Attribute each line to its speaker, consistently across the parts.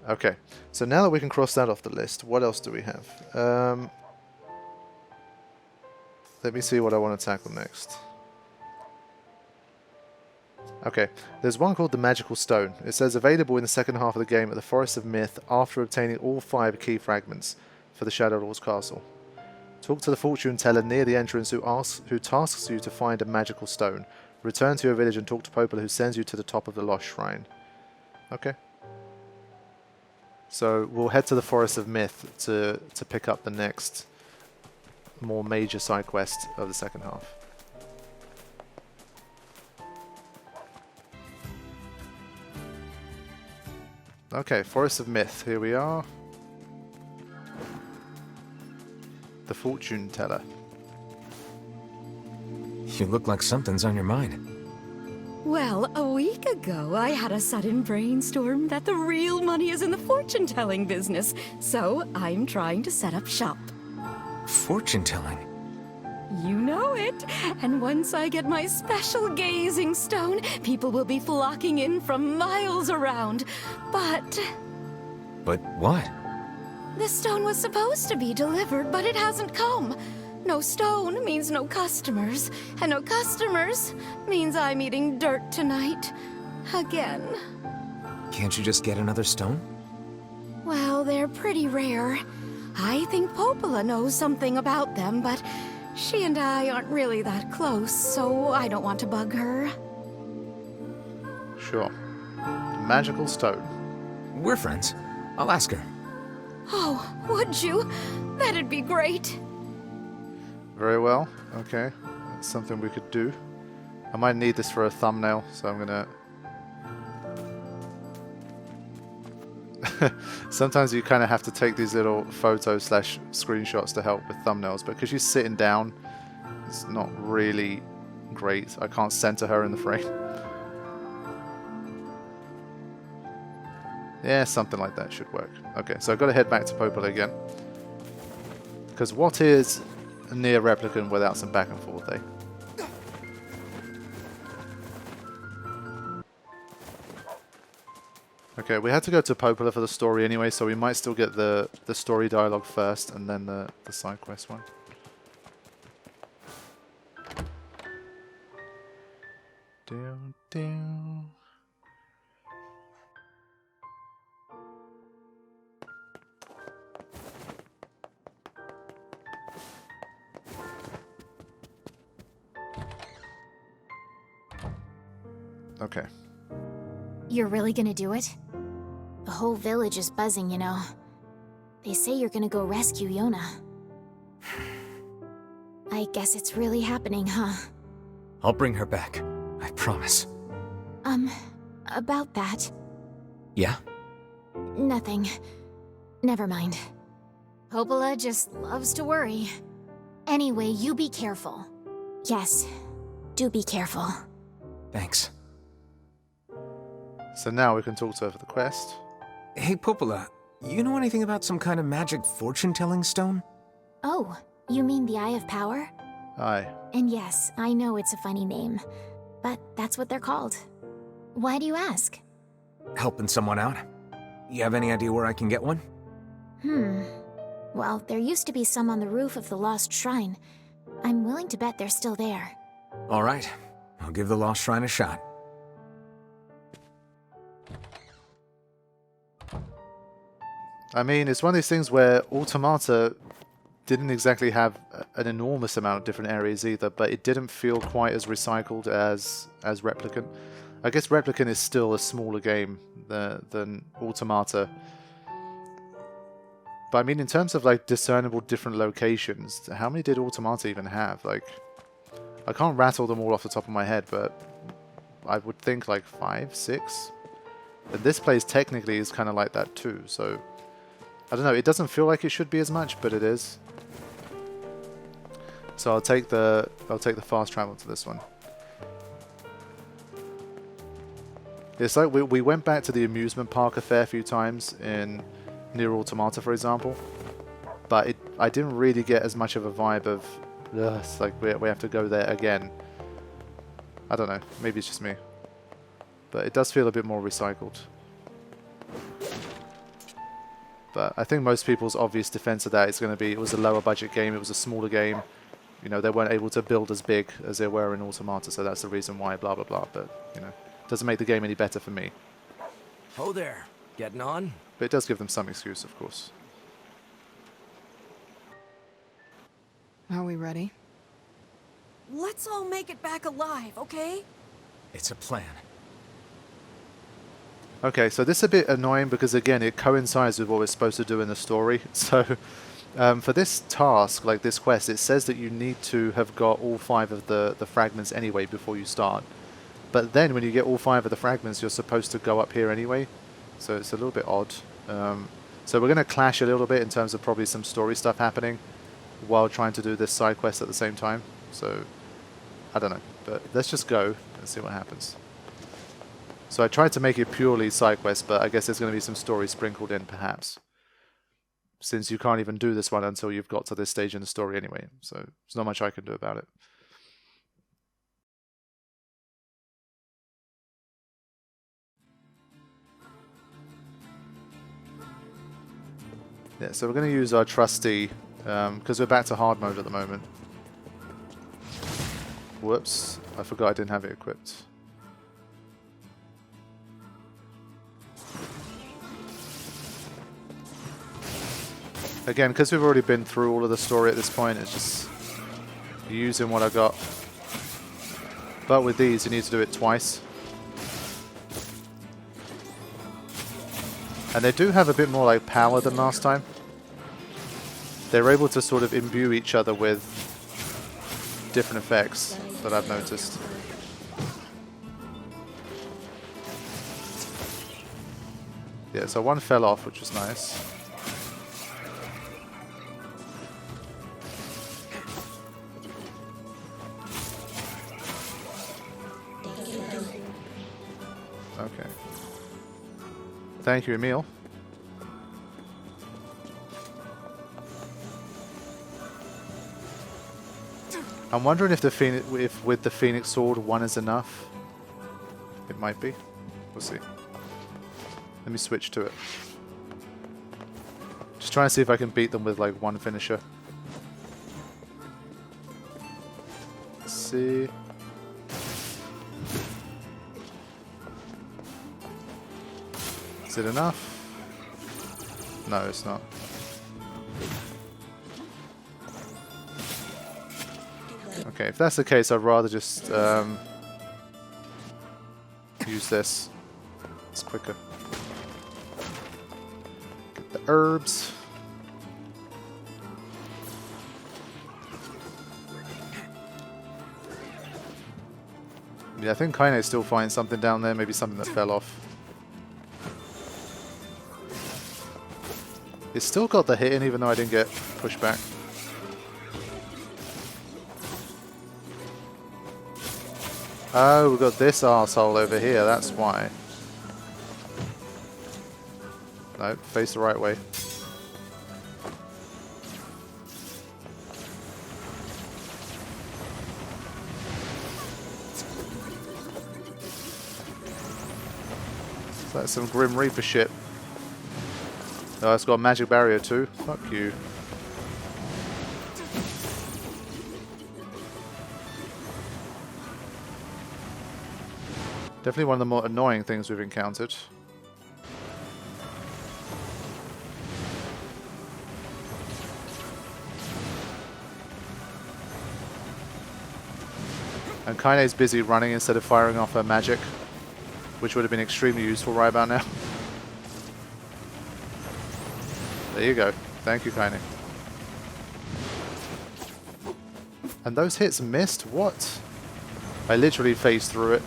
Speaker 1: Okay, so now that we can cross that off the list, what else do we have? Let me see what I want to tackle next. Okay, there's one called the Magical Stone. It says available in the second half of the game at the Forest of Myth after obtaining all 5 key fragments for the Shadow Lord's castle. Talk to the fortune teller near the entrance who tasks you to find a magical stone. Return to your village and talk to Popola who sends you to the top of the Lost Shrine. Okay. So we'll head to the Forest of Myth to pick up the next more major side quest of the second half. Okay, Forest of Myth, here we are. The fortune teller.
Speaker 2: You look like something's on your mind.
Speaker 3: Well, a week ago, I had a sudden brainstorm that the real money is in the fortune-telling business, so I'm trying to set up shop.
Speaker 2: Fortune-telling?
Speaker 3: You know it. And once I get my special gazing stone, people will be flocking in from miles around. But
Speaker 2: what?
Speaker 3: the stone was supposed to be delivered, but it hasn't come. No stone means no customers, and no customers means I'm eating dirt tonight. Again.
Speaker 2: Can't you just get another stone?
Speaker 3: Well, they're pretty rare. I think Popola knows something about them, but she and I aren't really that close, so I don't want to bug her.
Speaker 1: Sure. The magical stone.
Speaker 2: We're friends. I'll ask her.
Speaker 3: Oh, would you? That'd be great.
Speaker 1: Very well. Okay. That's something we could do. I might need this for a thumbnail, so I'm gonna... Sometimes you kind of have to take these little photos / screenshots to help with thumbnails, but because she's sitting down, it's not really great. I can't center her in the frame. Yeah, something like that should work. Okay, so I've got to head back to Popola again. Because what is a NieR Replicant without some back and forth, eh? Okay, we had to go to Popola for the story anyway, so we might still get the story dialogue first and then the side quest one. Down, down. Okay.
Speaker 4: You're really gonna do it? The whole village is buzzing, you know. They say you're gonna go rescue Yona. I guess it's really happening, huh?
Speaker 2: I'll bring her back. I promise.
Speaker 4: About that.
Speaker 2: Yeah?
Speaker 4: Nothing. Never mind. Popola just loves to worry. Anyway, you be careful. Yes, do be careful.
Speaker 2: Thanks.
Speaker 1: So now we can talk to her for the quest.
Speaker 2: Hey, Popola, you know anything about some kind of magic fortune-telling stone?
Speaker 4: Oh, you mean the Eye of Power?
Speaker 1: Aye.
Speaker 4: And yes, I know it's a funny name, but that's what they're called. Why do you ask?
Speaker 2: Helping someone out? You have any idea where I can get one?
Speaker 4: Well, there used to be some on the roof of the Lost Shrine. I'm willing to bet they're still there.
Speaker 2: All right. I'll give the Lost Shrine a shot.
Speaker 1: I mean, it's one of these things where Automata didn't exactly have an enormous amount of different areas either, but it didn't feel quite as recycled as Replicant. I guess Replicant is still a smaller game than Automata. But I mean, in terms of like discernible different locations, how many did Automata even have? Like, I can't rattle them all off the top of my head, but I would think like 5, 6. And this place technically is kind of like that too, so I don't know, it doesn't feel like it should be as much, but it is. So I'll take the fast travel to this one. It's like we went back to the amusement park a fair few times in NieR Automata, for example, but I didn't really get as much of a vibe of it's like we have to go there again. I don't know, maybe it's just me, but it does feel a bit more recycled. But I think most people's obvious defense of that is going to be it was a lower budget game, it was a smaller game. You know, they weren't able to build as big as they were in Automata, so that's the reason why, blah, blah, blah. But, you know, it doesn't make the game any better for me.
Speaker 5: Oh there, getting on?
Speaker 1: But it does give them some excuse, of course.
Speaker 6: Are we ready?
Speaker 7: Let's all make it back alive, okay?
Speaker 2: It's a plan.
Speaker 1: Okay, so this is a bit annoying because, again, it coincides with what we're supposed to do in the story. So, for this task, like this quest, it says that you need to have got all 5 of the fragments anyway before you start. But then when you get all 5 of the fragments, you're supposed to go up here anyway. So it's a little bit odd. So we're going to clash a little bit in terms of probably some story stuff happening while trying to do this side quest at the same time. So, I don't know. But let's just go and see what happens. So I tried to make it purely side quest, but I guess there's going to be some story sprinkled in, perhaps. Since you can't even do this one until you've got to this stage in the story anyway. So there's not much I can do about it. Yeah, so we're going to use our trusty, because we're back to hard mode at the moment. Whoops, I forgot I didn't have it equipped. Again, because we've already been through all of the story at this point, it's just using what I got. But with these, you need to do it twice. And they do have a bit more like power than last time. They're able to sort of imbue each other with different effects that I've noticed. Yeah, so one fell off, which was nice. Okay. Thank you, Emil. I'm wondering if the Phoenix, if with the Phoenix Sword 1 is enough. It might be. We'll see. Let me switch to it. Just trying to see if I can beat them with like one finisher. Let's see. Is it enough? No, it's not. Okay, if that's the case, I'd rather just use this. It's quicker. Get the herbs. Yeah, I think Kaine still finds something down there, maybe something that fell off. It's still got the hit in, even though I didn't get pushed back. Oh, we've got this arsehole over here, that's why. No, face the right way. So that's some Grim Reaper shit. Oh, it's got a magic barrier too. Fuck you. Definitely one of the more annoying things we've encountered. And Kaine's busy running instead of firing off her magic, which would have been extremely useful right about now. There you go. Thank you, Kaine. And those hits missed? What? I literally phased through it.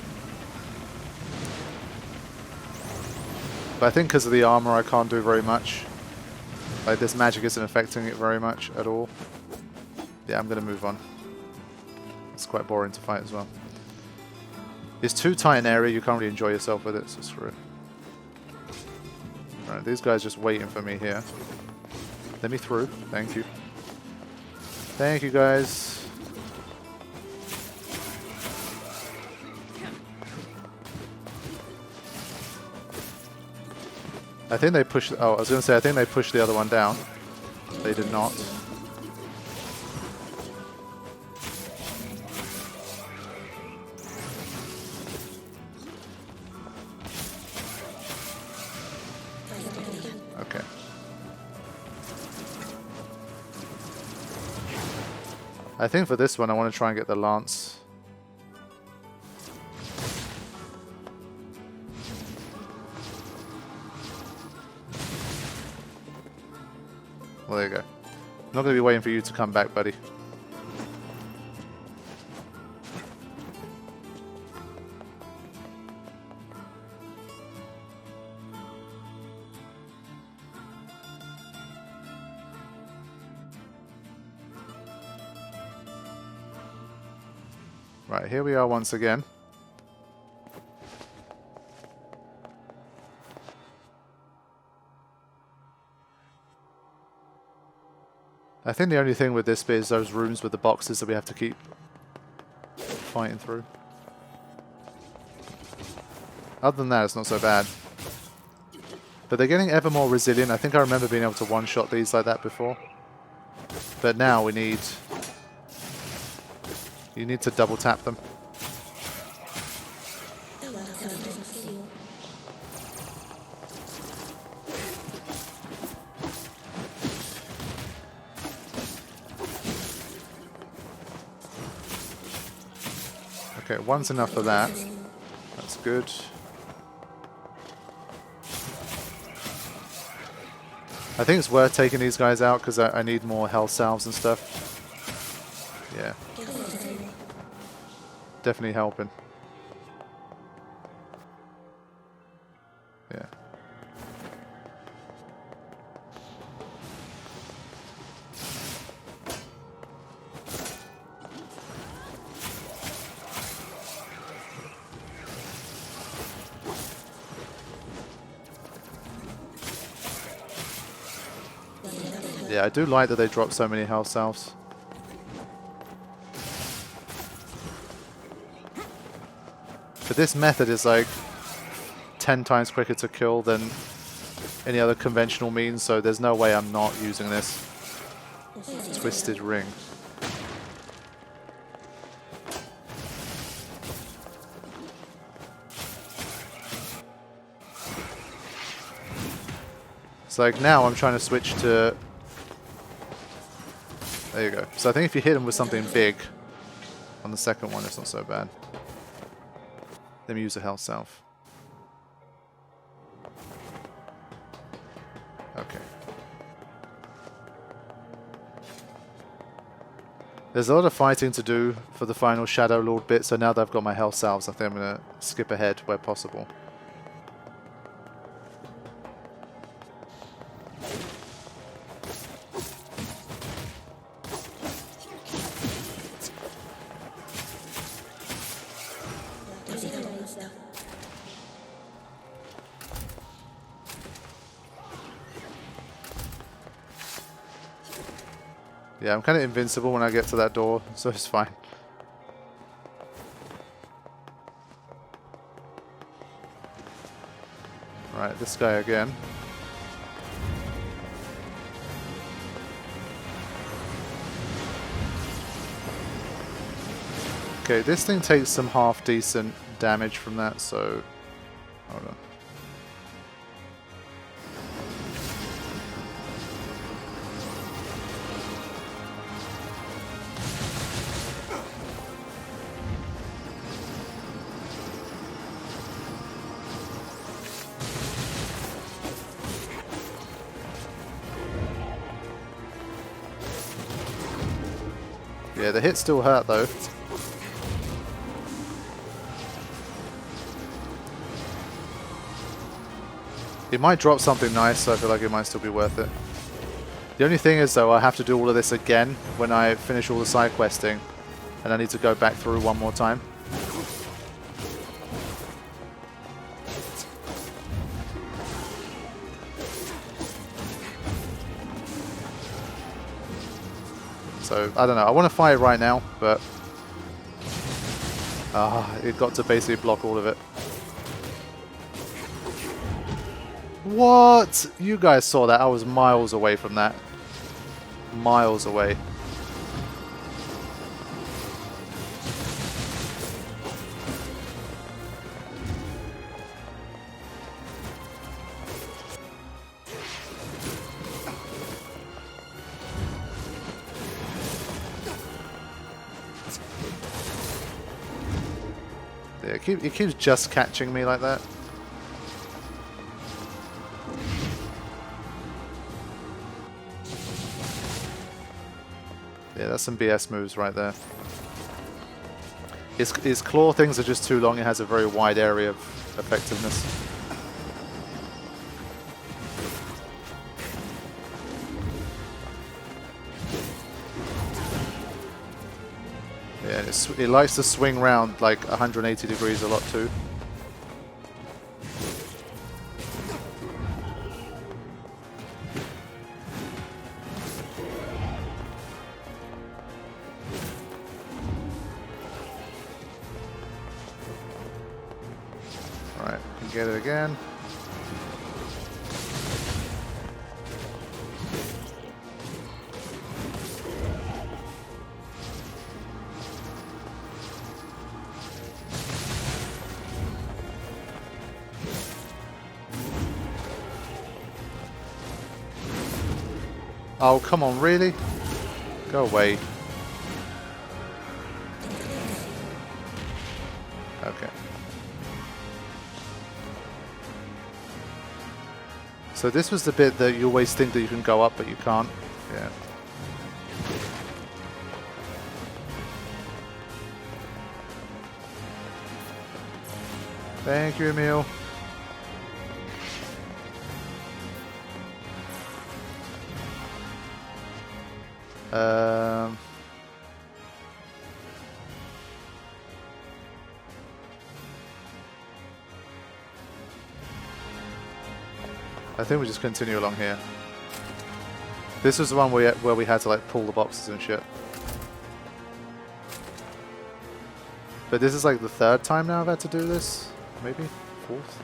Speaker 1: But I think because of the armor I can't do very much. Like this magic isn't affecting it very much at all. Yeah, I'm going to move on. It's quite boring to fight as well. It's too tight an area, you can't really enjoy yourself with it, so screw it. Alright, these guys just waiting for me here. Let me through. Thank you. Thank you, guys. I think they pushed... Oh, I was going to say, I think they pushed the other one down. They did not. Okay. I think for this one, I want to try and get the lance. Well, there you go. I'm not going to be waiting for you to come back, buddy. Right, here we are once again. I think the only thing with this bit is those rooms with the boxes that we have to keep fighting through. Other than that, it's not so bad. But they're getting ever more resilient. I think I remember being able to one-shot these like that before. But now we need... You need to double tap them. Okay, one's enough for that. That's good. I think it's worth taking these guys out because I need more health salves and stuff. Yeah. Definitely helping. Yeah. Yeah, I do like that they drop so many health salves. But this method is like 10 times quicker to kill than any other conventional means, so there's no way I'm not using this. Twisted ring. It's like now I'm trying to switch to... There you go. So I think if you hit him with something big on the second one, it's not so bad. Let me use a health salve. Okay. There's a lot of fighting to do for the final Shadow Lord bit, so now that I've got my health salves, I think I'm going to skip ahead where possible. Yeah, I'm kind of invincible when I get to that door, so it's fine. Right, this guy again. Okay, this thing takes some half-decent damage from that, so... Hold on. Yeah, the hits still hurt though. It might drop something nice, so I feel like it might still be worth it. The only thing is though, I have to do all of this again when I finish all the side questing, and I need to go back through one more time. So, I don't know, I want to fight right now, but it got to basically block all of it. What? You guys saw that. I was miles away from that. Miles away. Yeah, it keeps just catching me like that. Yeah, that's some BS moves right there. His claw things are just too long. It has a very wide area of effectiveness. Yeah, it likes to swing round like 180 degrees a lot too. Alright, get it again. Oh, come on, really? Go away. Okay. So this was the bit that you always think that you can go up, but you can't. Yeah. Thank you, Emil. I think we just continue along here. This was the one where we had to like pull the boxes and shit. But this is like the third time now I've had to do this. Maybe? Fourth?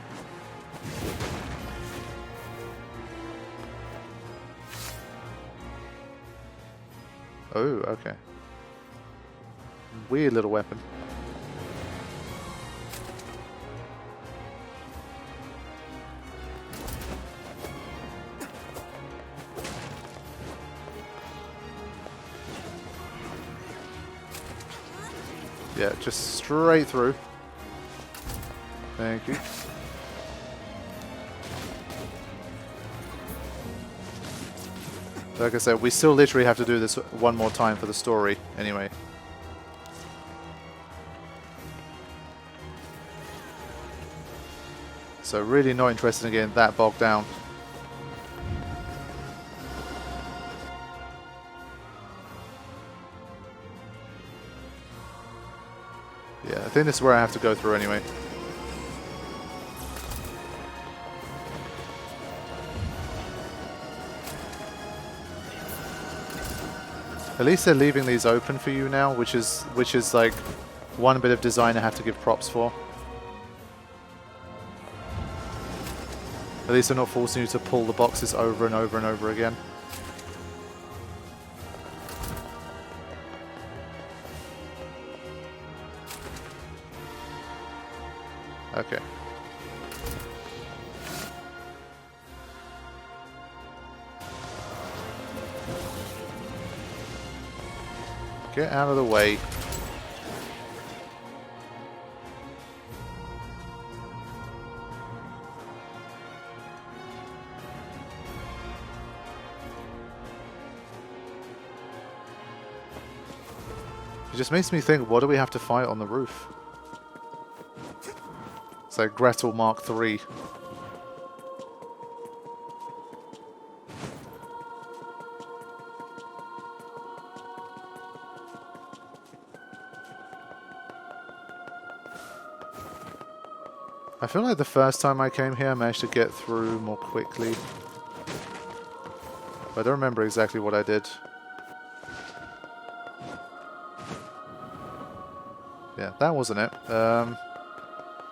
Speaker 1: Oh, okay. Weird little weapon. Yeah, just straight through. Thank you. Like I said, we still literally have to do this one more time for the story, anyway. So really not interested in getting that bogged down. Yeah, I think this is where I have to go through anyway. At least they're leaving these open for you now, which is like one bit of design I have to give props for. At least they're not forcing you to pull the boxes over and over and over again. Okay. Get out of the way. It just makes me think, what do we have to fight on the roof? It's like Gretel Mark III. I feel like the first time I came here I managed to get through more quickly. But I don't remember exactly what I did. Yeah, that wasn't it.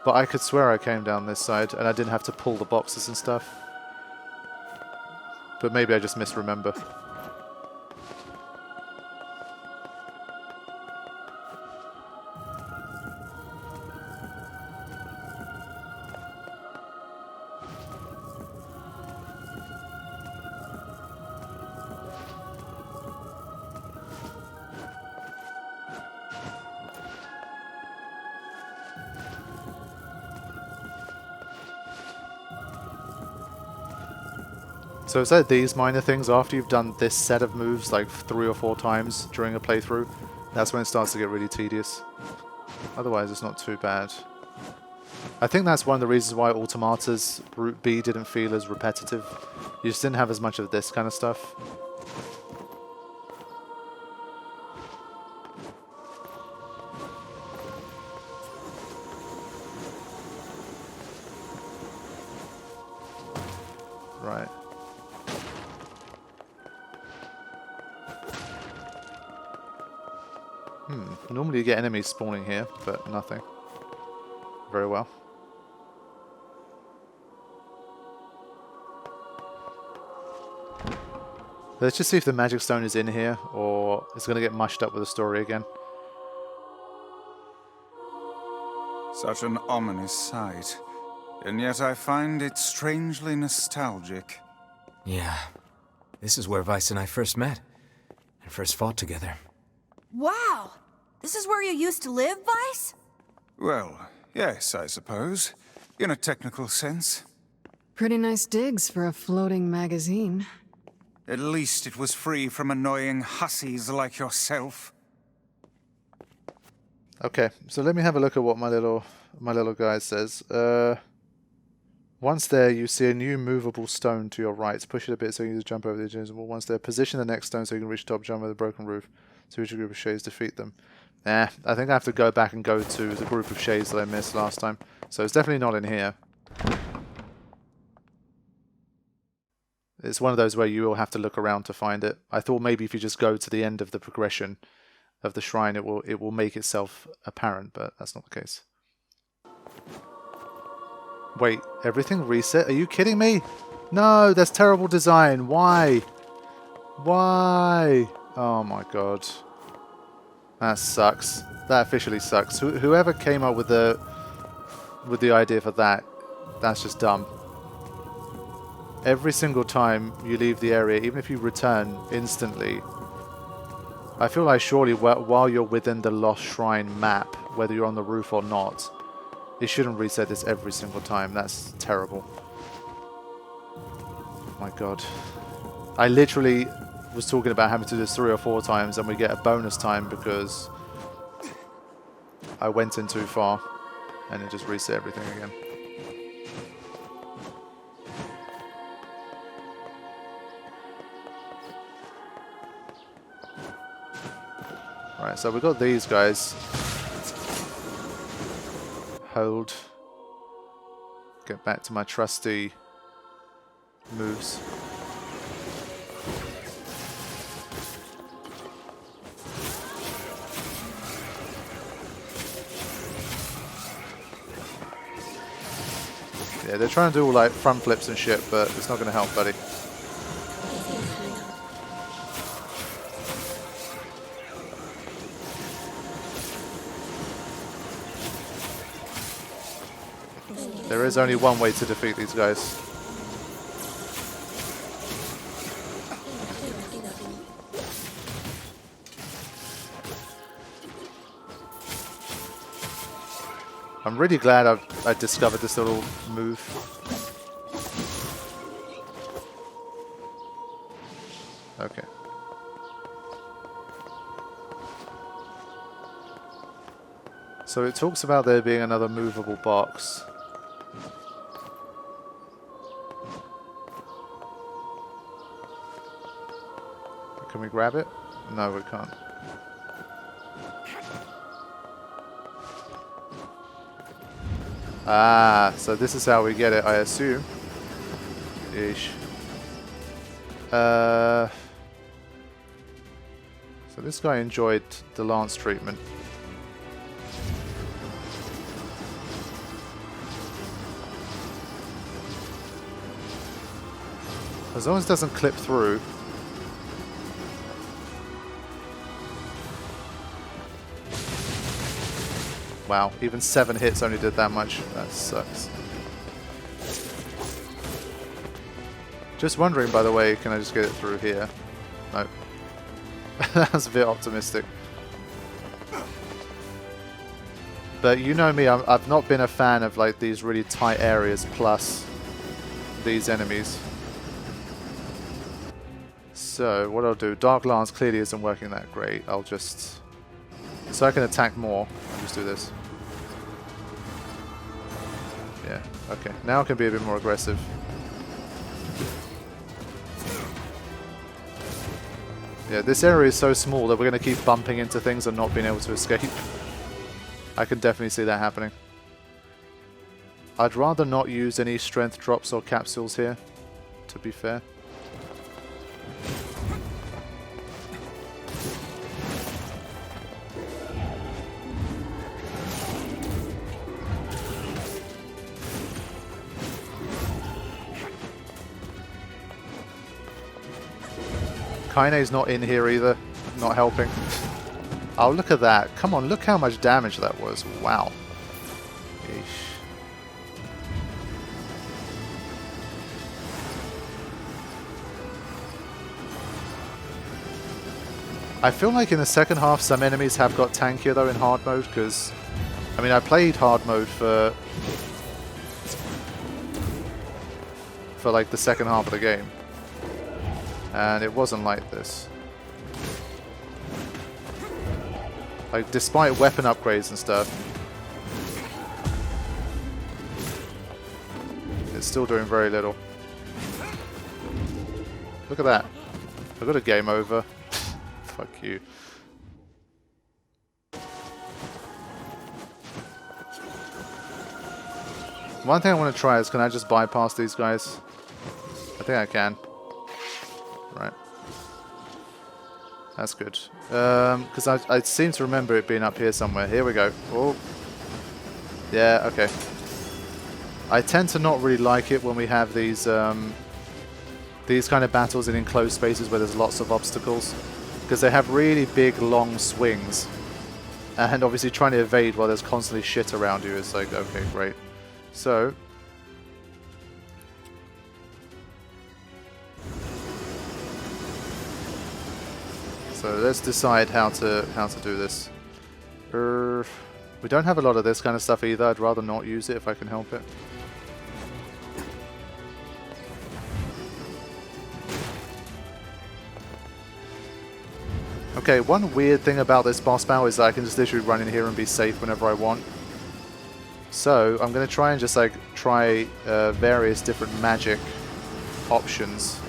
Speaker 1: But I could swear I came down this side and I didn't have to pull the boxes and stuff. But maybe I just misremember. So is that these minor things after you've done this set of moves like 3 or 4 times during a playthrough? That's when it starts to get really tedious. Otherwise it's not too bad. I think that's one of the reasons why Automata's Route B didn't feel as repetitive. You just didn't have as much of this kind of stuff. Right. Normally you get enemies spawning here, but nothing. Very well. Let's just see if the magic stone is in here, or it's going to get mushed up with the story again.
Speaker 8: Such an ominous sight, and yet I find it strangely nostalgic.
Speaker 2: Yeah. This is where Vice and I first met. And first fought together.
Speaker 7: Wow! This is where you used to live, Vice?
Speaker 8: Well, yes, I suppose. In a technical sense.
Speaker 6: Pretty nice digs for a floating magazine.
Speaker 8: At least it was free from annoying hussies like yourself.
Speaker 1: Okay, so let me have a look at what my little guy says. Once there, you see a new movable stone to your right. Push it a bit so you can jump over the edges. Once there, position the next stone so you can reach the top, jump over the broken roof. So reach a group of shades, defeat them. I think I have to go back and go to the group of shades that I missed last time. So it's definitely not in here. It's one of those where you will have to look around to find it. I thought maybe if you just go to the end of the progression of the shrine, it will make itself apparent, but that's not the case. Wait, everything reset? Are you kidding me? No, that's terrible design. Why? Why? Oh my god. That sucks. That officially sucks. Whoever came up with the idea for that, that's just dumb. Every single time you leave the area, even if you return instantly, I feel like surely while you're within the Lost Shrine map, whether you're on the roof or not, it shouldn't reset this every single time. That's terrible. My god. I literally was talking about having to do this 3 or 4 times and we get a bonus time because I went in too far and it just reset everything again. Right, so we've got these guys. Hold. Get back to my trusty moves. Yeah, they're trying to do all like front flips and shit, but it's not going to help, buddy. There is only one way to defeat these guys. I'm really glad I discovered this little move. Okay. So it talks about there being another movable box. Can we grab it? No, we can't. Ah, so this is how we get it, I assume. Ish. So this guy enjoyed the lance treatment. As long as it doesn't clip through. Wow, even 7 hits only did that much. That sucks. Just wondering, by the way, can I just get it through here? No. That was a bit optimistic. But you know me, I've not been a fan of like these really tight areas plus these enemies. So what I'll do, Dark Lance clearly isn't working that great. I'll just... So I can attack more. I'll just do this. Yeah, okay. Now I can be a bit more aggressive. Yeah, this area is so small that we're going to keep bumping into things and not being able to escape. I can definitely see that happening. I'd rather not use any strength drops or capsules here, to be fair. Kaine's not in here either, not helping. Oh, look at that. Come on, look how much damage that was. Wow. Yeesh. I feel like in the second half some enemies have got tankier though in hard mode, because I mean I played hard mode for like the second half of the game. And it wasn't like this. Like, despite weapon upgrades and stuff, it's still doing very little. Look at that. I got a game over. Fuck you. One thing I want to try is, can I just bypass these guys? I think I can. Right. That's good. Because I seem to remember it being up here somewhere. Here we go. Oh. Yeah, okay. I tend to not really like it when we have these kind of battles in enclosed spaces where there's lots of obstacles. Because they have really big, long swings. And obviously trying to evade while there's constantly shit around you is like, okay, great. So... So let's decide how to do this. We don't have a lot of this kind of stuff either. I'd rather not use it if I can help it. Okay, one weird thing about this boss battle is that I can just literally run in here and be safe whenever I want. So I'm going to try and just like try various different magic options.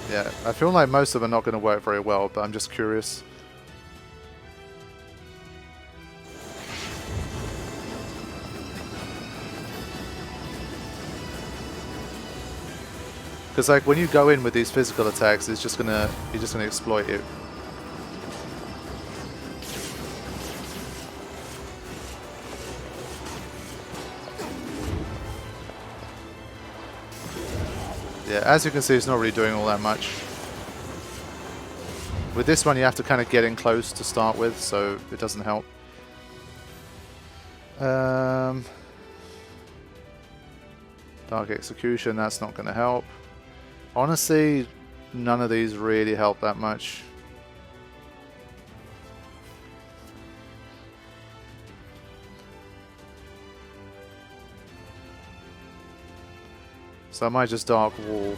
Speaker 1: Yeah, I feel like most of them are not going to work very well, but I'm just curious. Because like when you go in with these physical attacks, you're just gonna exploit you. Yeah, as you can see, it's not really doing all that much. With this one, you have to kind of get in close to start with, so it doesn't help. Dark Execution, that's not going to help. Honestly, none of these really help that much. So I might just Dark Wall.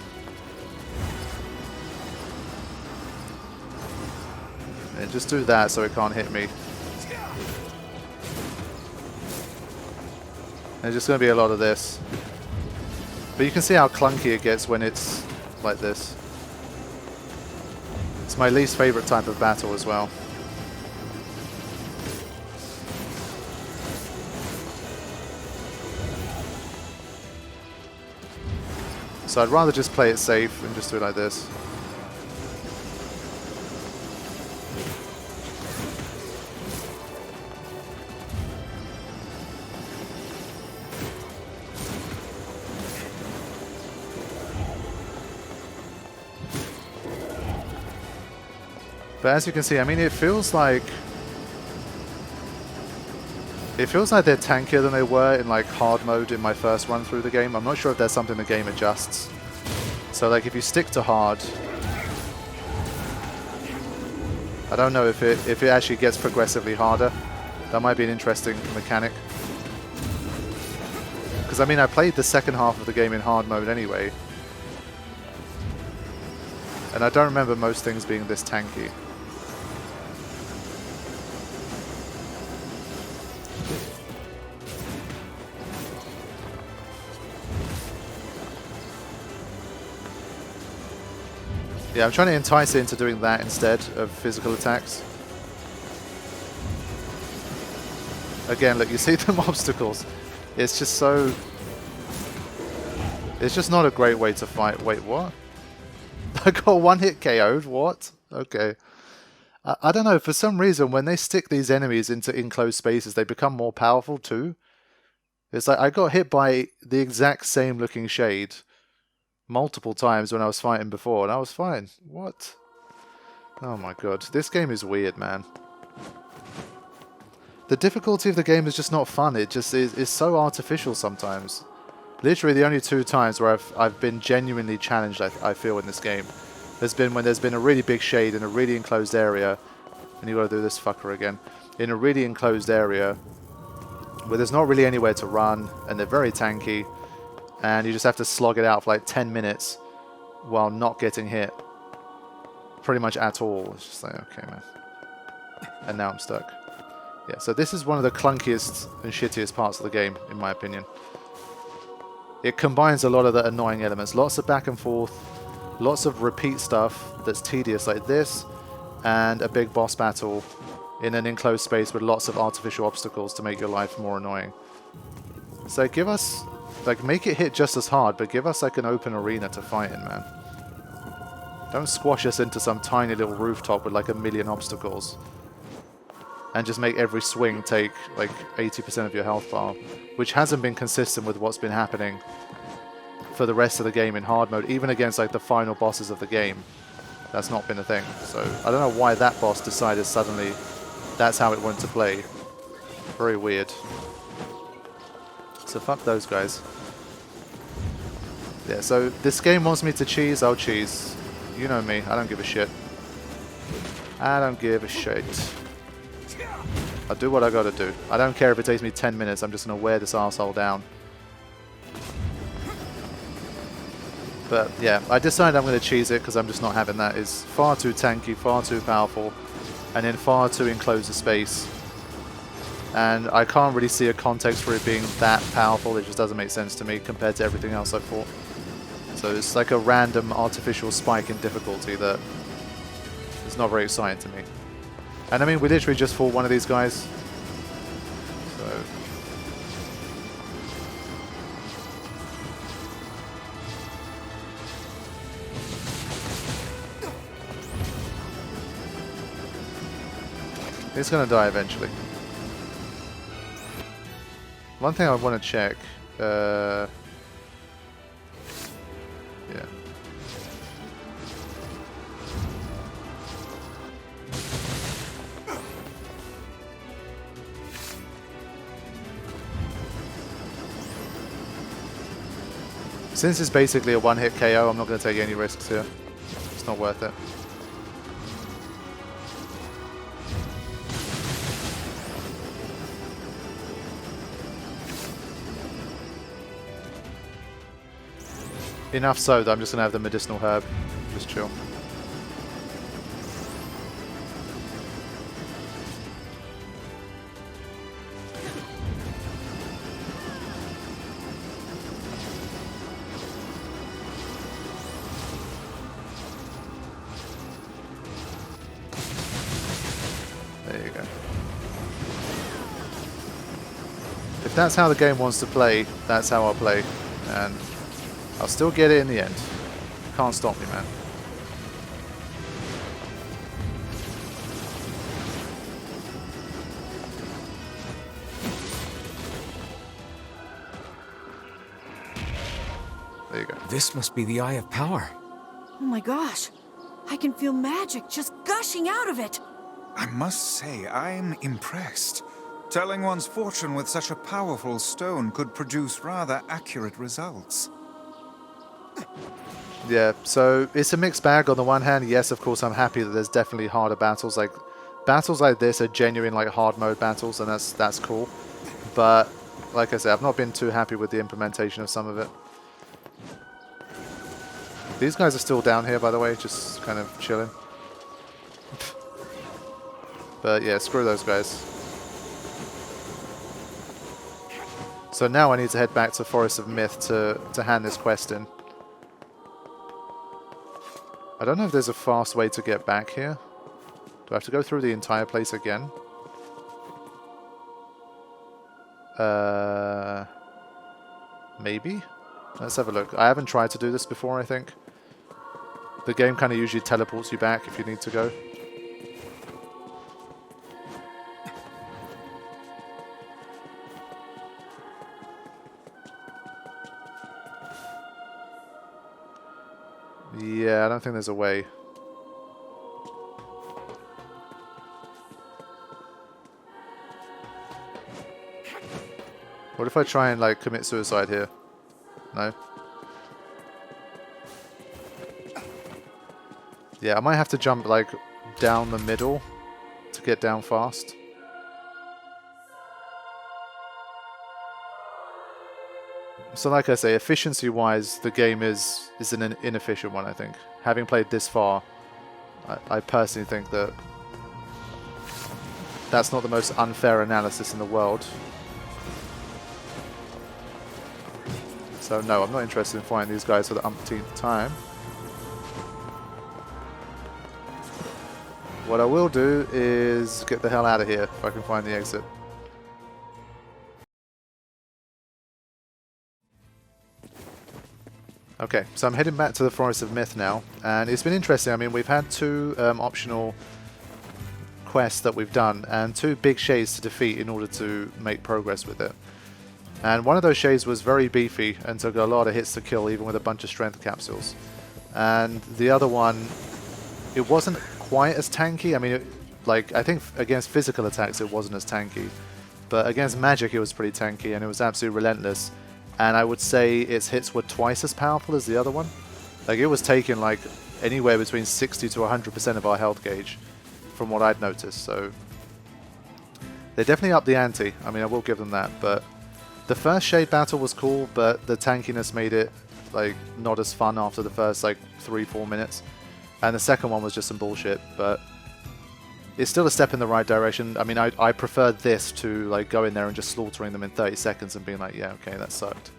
Speaker 1: And just do that so it can't hit me. There's just going to be a lot of this. But you can see how clunky it gets when it's like this. It's my least favorite type of battle as well. So I'd rather just play it safe and just do it like this. But as you can see, I mean, it feels like they're tankier than they were in like hard mode in my first run through the game. I'm not sure if there's something the game adjusts. So like if you stick to hard, I don't know if it actually gets progressively harder. That might be an interesting mechanic. Because I mean, I played the second half of the game in hard mode anyway, and I don't remember most things being this tanky. Yeah, I'm trying to entice it into doing that instead of physical attacks. Again, look, you see them obstacles. It's just so... It's just not a great way to fight. Wait, what? I got one hit KO'd? What? Okay. I don't know, for some reason, when they stick these enemies into enclosed spaces, they become more powerful too. It's like, I got hit by the exact same looking shade multiple times when I was fighting before, and I was fine. What? Oh my god. This game is weird, man. The difficulty of the game is just not fun. It just is so artificial sometimes. Literally the only 2 times where I've been genuinely challenged, I feel, in this game, has been when there's been a really big shade in a really enclosed area, and you got to do this fucker again, in a really enclosed area where there's not really anywhere to run, and they're very tanky, and you just have to slog it out for like 10 minutes while not getting hit pretty much at all. It's just like, okay, man. And now I'm stuck. Yeah, so this is one of the clunkiest and shittiest parts of the game, in my opinion. It combines a lot of the annoying elements. Lots of back and forth, lots of repeat stuff that's tedious like this, and a big boss battle in an enclosed space with lots of artificial obstacles to make your life more annoying. So give us... like, make it hit just as hard, but give us like an open arena to fight in, man. Don't squash us into some tiny little rooftop with like a million obstacles. And just make every swing take like 80% of your health bar. Which hasn't been consistent with what's been happening for the rest of the game in hard mode. Even against like the final bosses of the game. That's not been a thing. So I don't know why that boss decided suddenly that's how it wanted to play. Very weird. So fuck those guys. Yeah, so this game wants me to cheese, I'll cheese. You know me, I don't give a shit. I don't give a shit. I'll do what I gotta do. I don't care if it takes me 10 minutes, I'm just gonna wear this arsehole down. But yeah, I decided I'm gonna cheese it because I'm just not having that. It's far too tanky, far too powerful, and in far too enclosed a space. And I can't really see a context for it being that powerful. It just doesn't make sense to me compared to everything else I've fought. So it's like a random artificial spike in difficulty that is not very exciting to me. And I mean, we literally just fought one of these guys. So... he's gonna die eventually. One thing I want to check, yeah. Since it's basically a one-hit KO, I'm not going to take any risks here. It's not worth it. Enough so that I'm just going to have the medicinal herb. Just chill. There you go. If that's how the game wants to play, that's how I'll play. And I'll still get it in the end. Can't stop me, man. There you go.
Speaker 2: This must be the Eye of Power.
Speaker 7: Oh my gosh. I can feel magic just gushing out of it.
Speaker 8: I must say, I'm impressed. Telling one's fortune with such a powerful stone could produce rather accurate results.
Speaker 1: Yeah, so it's a mixed bag. On the one hand, yes, of course, I'm happy that there's definitely harder battles. Like, battles like this are genuine, like, hard mode battles, and that's cool. But, like I said, I've not been too happy with the implementation of some of it. These guys are still down here, by the way, just kind of chilling. But yeah, screw those guys. So now I need to head back to Forest of Myth to hand this quest in. I don't know if there's a fast way to get back here. Do I have to go through the entire place again? Maybe? Let's have a look. I haven't tried to do this before, I think. The game kind of usually teleports you back if you need to go. Yeah, I don't think there's a way. What if I try and, like, commit suicide here? No? Yeah, I might have to jump, like, down the middle to get down fast. So like I say, efficiency-wise, the game is an inefficient one, I think. Having played this far, I personally think that that's not the most unfair analysis in the world. So no, I'm not interested in fighting these guys for the umpteenth time. What I will do is get the hell out of here if I can find the exit. Okay, so I'm heading back to the Forest of Myth now, and it's been interesting. I mean, we've had two optional quests that we've done, and two big shades to defeat in order to make progress with it. And one of those shades was very beefy and took a lot of hits to kill, even with a bunch of strength capsules. And the other one, it wasn't quite as tanky. I mean, I think against physical attacks it wasn't as tanky, but against magic it was pretty tanky, and it was absolutely relentless. And I would say its hits were twice as powerful as the other one. Like, it was taking like anywhere between 60 to 100% of our health gauge, from what I'd noticed. So they definitely upped the ante. I mean, I will give them that. But the first shade battle was cool, but the tankiness made it like not as fun after the first like 3-4 minutes. And the second one was just some bullshit, but it's still a step in the right direction. I mean, I prefer this to like go in there and just slaughtering them in 30 seconds and being like, yeah, okay, that sucked.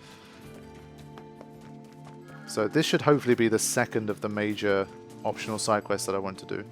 Speaker 1: So this should hopefully be the second of the major optional side quests that I want to do.